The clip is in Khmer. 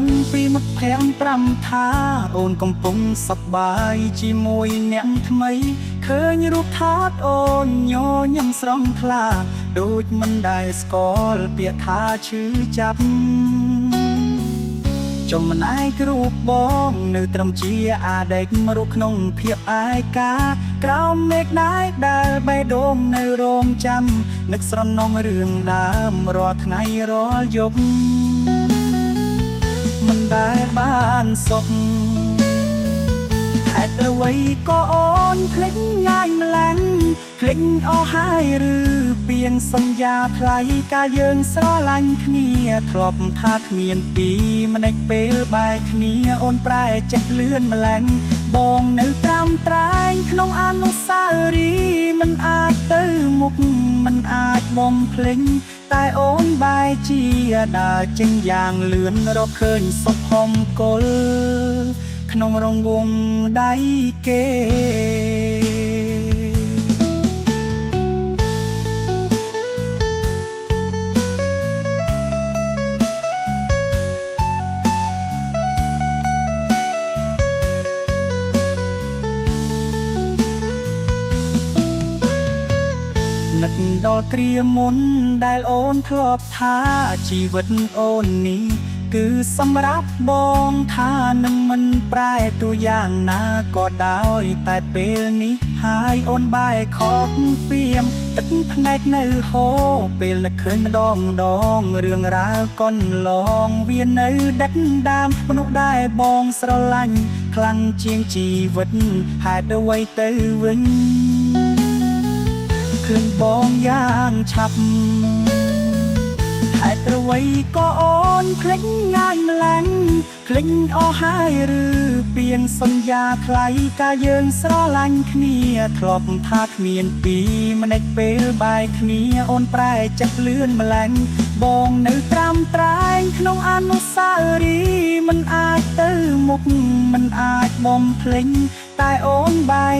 ដឹងពីមុខភាំងប្រាំថាអូនកំពុងសប្បាយជាមួយអ្នកថ្មីឃើញរូបថតអូនញញឹមស្រស់ថ្លាដូចមិនដែលស្គាល់ពាក្យថាឈឺចាប់ចុំមិនឯករូបបងនៅត្រឹមជាអាដែករូបក្នុងភាពអាយកាក្រោមមេឃដែរដែលបេះដូងនៅរងចាំនឹកស្រណងរឿងដើមរាល់ថ្ងៃរាល់យប់មិនដែលបានសុខហេតុអ្វីក៏អូនភ្លេចងាយម្ល៉េះភ្លេចអស់ហើយឬពៀនសន្យាថ្លៃកាលយើងស្រឡាញ់គ្នាធ្លាប់ថាគ្មានពីម្ដេចពេលបែកគ្នាអូនប្រែចេះលឿនម្ល៉េះបងនៅត្រាំត្រែងក្នុងអនុស្សាវរីយ៍មិនអាចទៅមុខមិនអាចបំភ្លេចតែអូនបែរជាដើរចេញយ៉ាងលឿនរកឃើញសុខហំគល់ក្នុងរង្វង់ដៃគេនឹកដល់គ្រាមុនដែលអូនធ្លាប់ថាជីវិតអូននេះគឺសម្រាប់បងថានឹងមិនប្រែទូយ៉ាងណាក៏ដោយតែពេលនេះហើយអូនបែរខកពៀមទឹកភ្នែកនៅហូរពេលនឹកឃើញម្ដងរឿងរ៉ាវកន្លងវានៅដិតដាមមនុស្សដែលបងស្រឡាញ់ខ្លាំងជាងជីវិតហេតុអ្វីទៅវិញឃើញបងយ៉ាងឆាប់ហេតុអ្វីក៏អូនភ្លេចងាយម្ល៉េះភ្លេចអស់ហើយឬពៀនសន្យាថ្លៃកាលយើងស្រឡាញ់គ្នាធ្លាប់ថាគ្មានពីម្ដេចពេលបែកគ្នាអូនប្រែចិត្តលឿនម្ល៉េះបងនៅត្រាំត្រែងក្នុងអនុស្សាវរីយ៍មិនអាចទៅមុខមិនអាចបំភ្លេចតែអូនបែរ